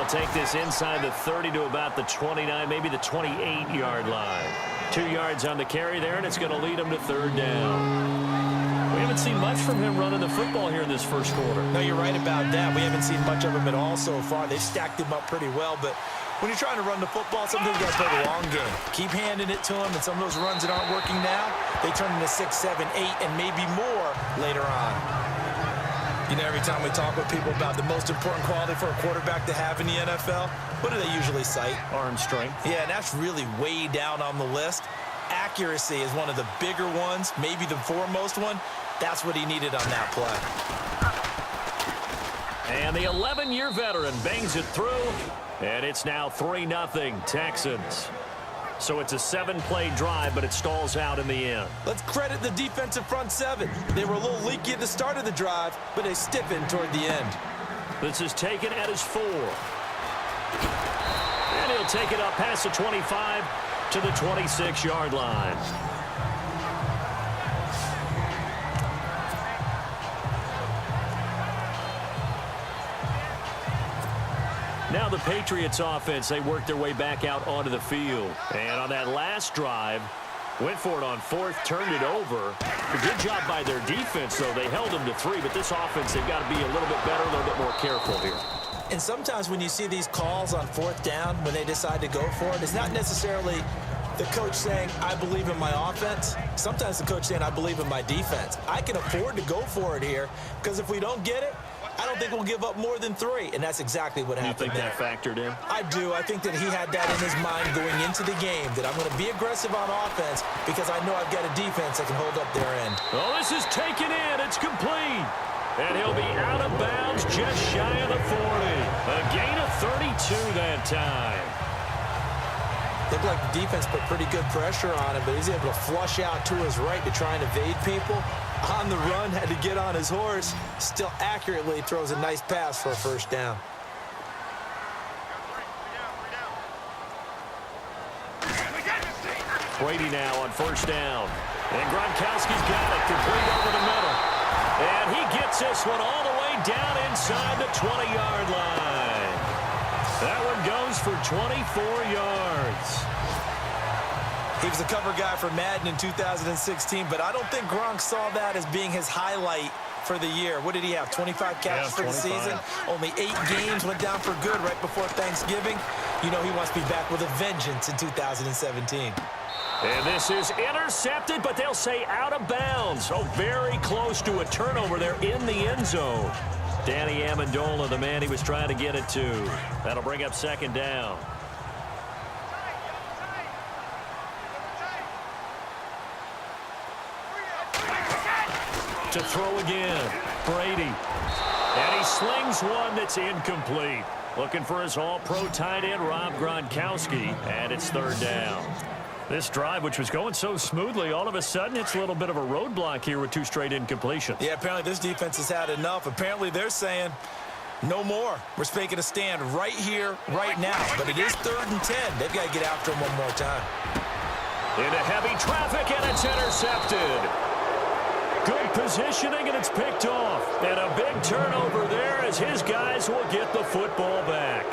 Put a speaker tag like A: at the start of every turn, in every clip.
A: They'll take this inside the 30 to about the 29, maybe the 28-yard line. 2 yards on the carry there, and it's going to lead them to third down. We haven't seen much from him running the football here in this first quarter.
B: No, you're right about that. We haven't seen much of him at all so far. They've stacked him up pretty well, but when you're trying to run the football, sometimes you got to play the long game. Keep handing it to him, and some of those runs that aren't working now, they turn into 6, 7, 8, and maybe more later on. You know, every time we talk with people about the most important quality for a quarterback to have in the NFL, what do they usually cite?
A: Arm strength.
B: Yeah, and that's really way down on the list. Accuracy is one of the bigger ones, maybe the foremost one. That's what he needed on that play.
A: And the 11-year veteran bangs it through, and it's now 3-0 Texans. So it's a 7-play drive, but it stalls out in the end.
B: Let's credit the defensive front seven. They were a little leaky at the start of the drive, but they stiffened toward the end.
A: This is taken at his 4. And he'll take it up past the 25 to the 26-yard line. Now the Patriots offense, they work their way back out onto the field. And on that last drive, went for it on 4th, turned it over. A good job by their defense, though. They held them to 3, but this offense, they've got to be a little bit better, a little bit more careful here.
B: And sometimes when you see these calls on 4th down, when they decide to go for it, it's not necessarily the coach saying, I believe in my offense. Sometimes the coach saying, I believe in my defense. I can afford to go for it here, because if we don't get it, I don't think we'll give up more than 3, and that's exactly what happened.
A: You think that factored in?
B: I do. I think that he had that in his mind going into the game, that I'm going to be aggressive on offense because I know I've got a defense that can hold up their end.
A: Oh, this is taken in. It's complete. And he'll be out of bounds just shy of the 40. A gain of 32 that time.
B: Looked like the defense put pretty good pressure on him, but he's able to flush out to his right to try and evade people. On the run, had to get on his horse. Still accurately throws a nice pass for a first down.
A: Brady now on first down. And Gronkowski's got it, complete over the middle. And he gets this one all the way down inside the 20-yard line. That one goes for 24 yards.
B: He was a cover guy for Madden in 2016, but I don't think Gronk saw that as being his highlight for the year. What did he have, 25 catches for the season? Only 8 games, went down for good right before Thanksgiving. You know he wants to be back with a vengeance in 2017.
A: And this is intercepted, but they'll say out of bounds. Oh, very close to a turnover there in the end zone. Danny Amendola, the man he was trying to get it to. That'll bring up second down. To throw again, Brady. And he slings one that's incomplete. Looking for his all-pro tight end, Rob Gronkowski, and it's third down. This drive, which was going so smoothly, all of a sudden it's a little bit of a roadblock here with 2 straight incompletions.
B: Yeah, apparently this defense has had enough. Apparently they're saying, no more. We're making a stand right here, right now. But it is 3rd and 10. They've got to get after him one more time.
A: Into heavy traffic, and it's intercepted. Good positioning, and it's picked off. And a big turnover there as his guys will get the football back.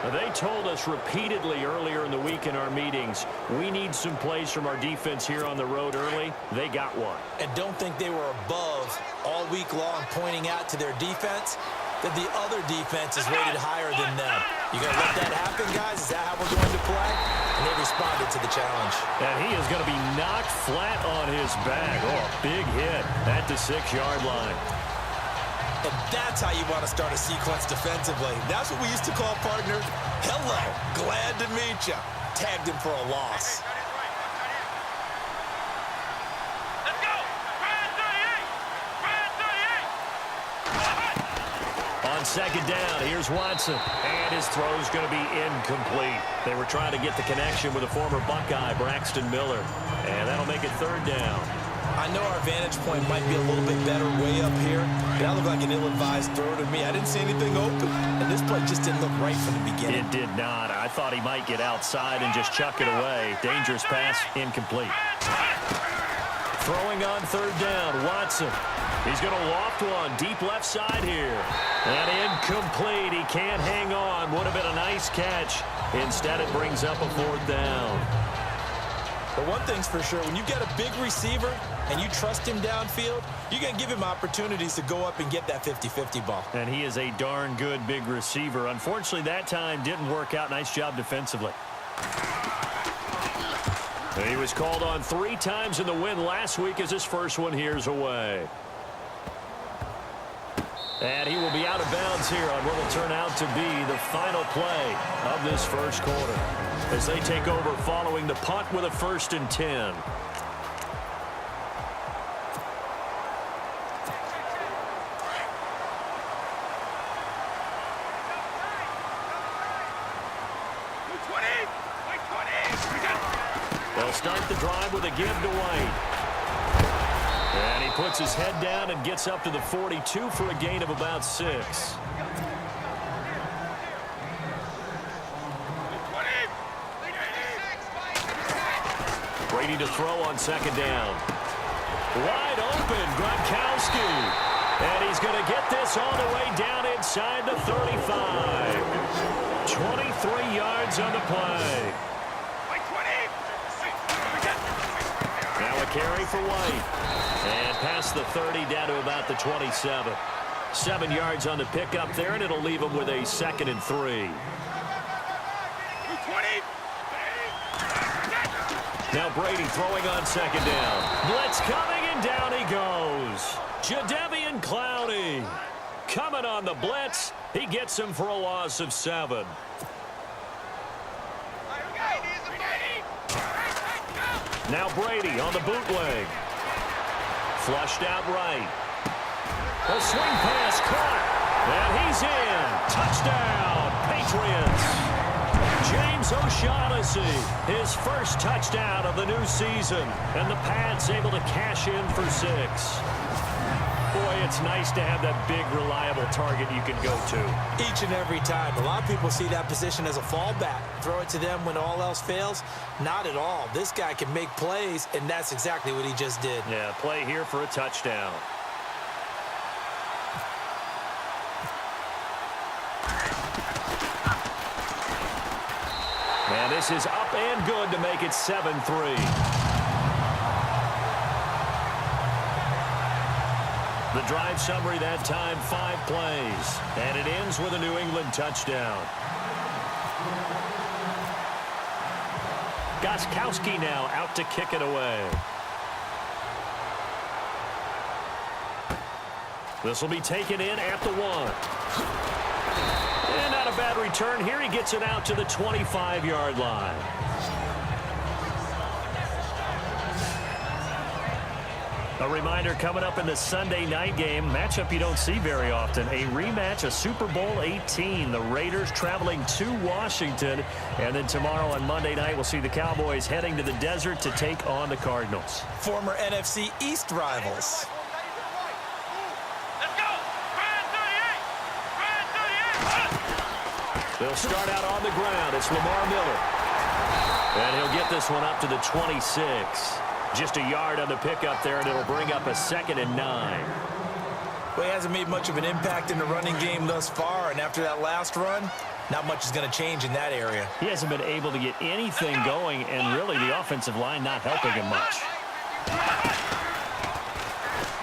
A: They told us repeatedly earlier in the week in our meetings, we need some plays from our defense here on the road early. They got one.
B: And don't think they were above all week long pointing out to their defense that the other defense is rated higher than them. You going to let that happen, guys? Is that how we're going to play? And they responded to the challenge.
A: And he is going to be knocked flat on his back. Oh, a big hit at the 6-yard line.
B: And that's how you want to start a sequence defensively. That's what we used to call, partner, hello, glad to meet you. Tagged him for a loss.
C: Let's go. Brad 38.
A: On second down, here's Watson. And his throw's going to be incomplete. They were trying to get the connection with a former Buckeye, Braxton Miller. And that'll make it third down.
B: I know our vantage point might be a little bit better way up here, but that looked like an ill-advised throw to me. I didn't see anything open, and this play just didn't look right from the beginning.
A: It did not. I thought he might get outside and just chuck it away. Dangerous pass, incomplete. Throwing on third down, Watson. He's going to loft one deep left side here. And incomplete. He can't hang on. Would have been a nice catch. Instead, it brings up a fourth down.
B: But one thing's for sure, when you've got a big receiver and you trust him downfield, you're going to give him opportunities to go up and get that 50-50 ball.
A: And he is a darn good big receiver. Unfortunately, that time didn't work out. Nice job defensively. He was called on 3 times in the win last week as his first one here's away. And he will be out of bounds here on what will turn out to be the final play of this first quarter as they take over following the punt with a 1st and 10. They'll start the drive with a give to White. And he puts his head down and gets up to the 42 for a gain of about 6. Brady to throw on 2nd down. Wide open, Gronkowski. And he's going to get this all the way down inside the 35. 23 yards on the play. Now a carry for White. And past the 30 down to about the 27. 7 yards on the pickup there, and it'll leave him with a 2nd and 3. Now Brady throwing on 2nd down. Blitz coming, and down he goes. Jadeveon Clowney coming on the blitz. He gets him for a loss of 7. Now Brady on the bootleg. Flushed out right. A swing pass caught. And he's in. Touchdown, Patriots. James O'Shaughnessy, his first touchdown of the new season. And the Pats able to cash in for 6. Boy, it's nice to have that big, reliable target you can go to.
B: Each and every time. A lot of people see that position as a fallback. Throw it to them when all else fails. Not at all. This guy can make plays, and that's exactly what he just did.
A: Yeah, play here for a touchdown. And this is up and good to make it 7-3. The drive summary that time, 5 plays. And it ends with a New England touchdown. Gostkowski now out to kick it away. This will be taken in at the 1. And not a bad return here. He gets it out to the 25-yard line. A reminder coming up in the Sunday night game, matchup you don't see very often, a rematch of Super Bowl 18. The Raiders traveling to Washington. And then tomorrow on Monday night, we'll see the Cowboys heading to the desert to take on the Cardinals.
B: Former NFC East rivals.
C: Let's go! Brand 38!
A: They'll start out on the ground. It's Lamar Miller. And he'll get this one up to the 26. Just a yard on the pickup there, and it'll bring up a 2nd and 9.
B: Well, he hasn't made much of an impact in the running game thus far, and after that last run, not much is going to change in that area.
A: He hasn't been able to get anything going, and really the offensive line not helping him much.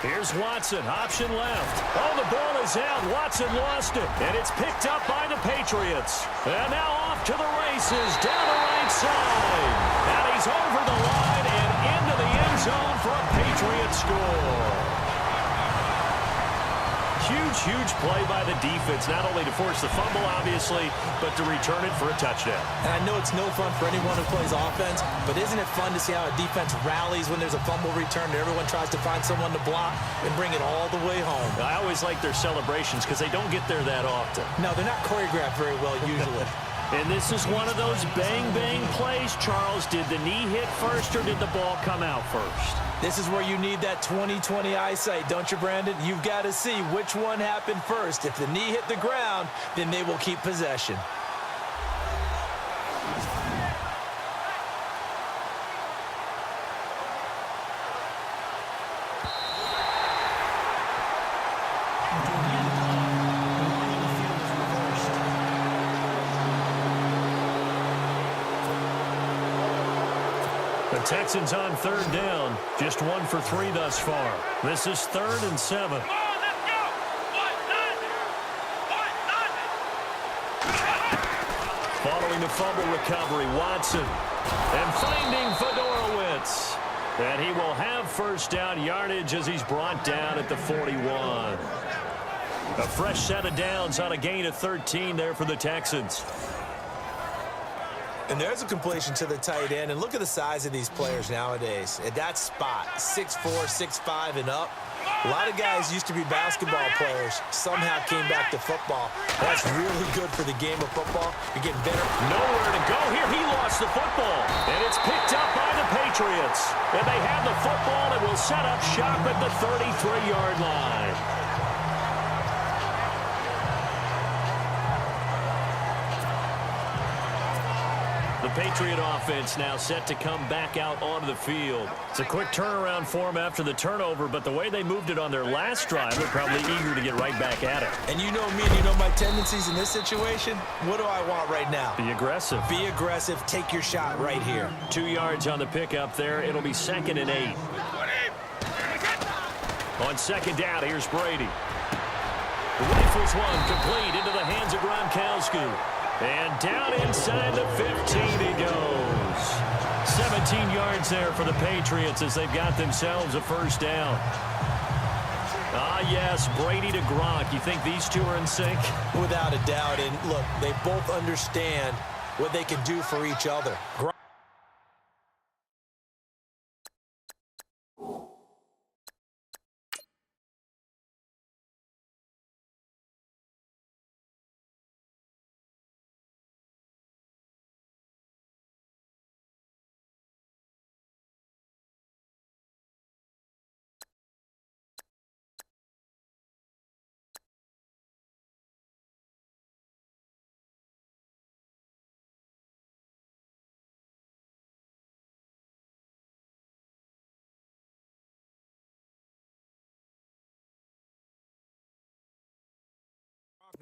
A: Here's Watson, option left. Oh, the ball is out. Watson lost it, and it's picked up by the Patriots. And now off to the races, down the right side. And he's over the line and into the end zone for a Patriot score. Huge play by the defense, not only to force the fumble, obviously, but to return it for a touchdown.
B: And I know it's no fun for anyone who plays offense, but isn't it fun to see how a defense rallies when there's a fumble return and everyone tries to find someone to block and bring it all the way home?
A: I always like their celebrations because they don't get there that often.
B: No, they're not choreographed very well usually.
A: And this is one of those bang-bang plays, Charles. Did the knee hit first or did the ball come out first?
B: This is where you need that 20/20 eyesight, don't you, Brandon? You've got to see which one happened first. If the knee hit the ground, then they will keep possession.
A: Texans on third down. Just 1 for 3 thus far. This is 3rd and 7.
C: Come on, let's go.
A: Following the fumble recovery, Watson. And finding Fedorowicz. And he will have first down yardage as he's brought down at the 41. A fresh set of downs on a gain of 13 there for the Texans.
B: And there's a completion to the tight end. And look at the size of these players nowadays. At that spot, 6'4", 6'5", and up. A lot of guys used to be basketball players. Somehow came back to football. That's really good for the game of football. You're getting better.
A: Nowhere to go here. He lost the football. And it's picked up by the Patriots. And they have the football and will set up shop at the 33-yard line. The Patriot offense now set to come back out onto the field. It's a quick turnaround for them after the turnover, but the way they moved it on their last drive, they're probably eager to get right back at it.
B: And you know me, and you know my tendencies in this situation. What do I want right now?
A: Be aggressive.
B: Be aggressive. Take your shot right here.
A: 2 yards on the pickup there. It'll be 2nd and 8. On 2nd down, here's Brady. Rifles one complete into the hands of Gronkowski. And down inside the 15 he goes. 17 yards there for the Patriots as they've got themselves a first down. Ah, yes, Brady to Gronk. You think these two are in sync?
B: Without a doubt. And look, they both understand what they can do for each other.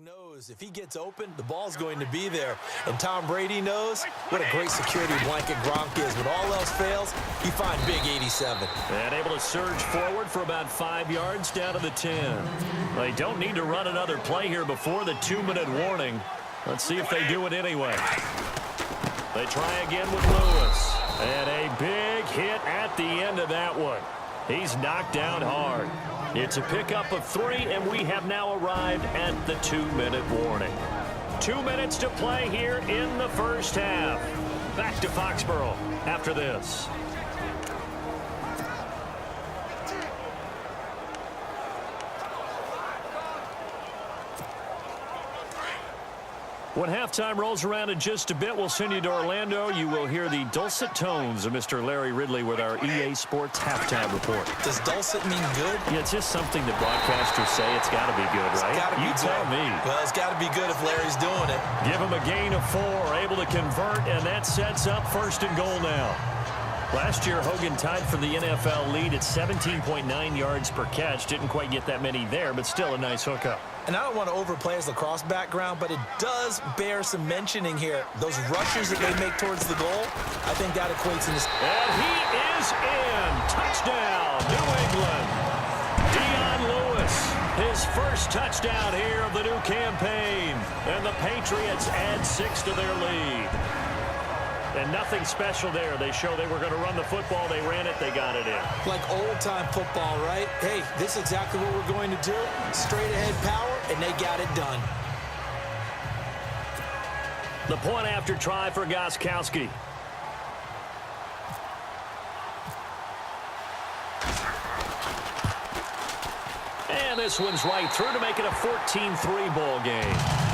B: Knows if he gets open, the ball's going to be there. And Tom Brady knows what a great security blanket Gronk is. When all else fails, you find big 87.
A: And able to surge forward for about 5 yards down to the 10. They don't need to run another play here before the 2-minute warning. Let's see if they do it anyway. They try again with Lewis. And a big hit at the end of that one. He's knocked down hard. It's a pickup of 3, and we have now arrived at the 2-minute warning. 2 minutes to play here in the first half. Back to Foxborough after this. When halftime rolls around in just a bit, we'll send you to Orlando. You will hear the dulcet tones of Mr. Larry Ridley with our EA Sports halftime report.
B: Does dulcet mean good?
A: Yeah, it's just something that broadcasters say. It's got to be good, right?
B: It's got to be
A: you tell me.
B: Well, it's got to be good if Larry's doing it.
A: Give him a gain of 4, able to convert, and that sets up 1st and goal now. Last year, Hogan tied for the NFL lead at 17.9 yards per catch. Didn't quite get that many there, but still a nice hookup.
B: And I don't want to overplay his lacrosse background, but it does bear some mentioning here. Those rushes that they make towards the goal, I think that equates in this.
A: And he is in. Touchdown, New England. Dion Lewis, his first touchdown here of the new campaign. And the Patriots add 6 to their lead. And nothing special there. They show they were going to run the football. They ran it. They got it in.
B: Like old-time football, right? Hey, this is exactly what we're going to do. Straight-ahead power, and they got it done.
A: The point after try for Gostkowski. And this one's right through to make it a 14-3 ball game.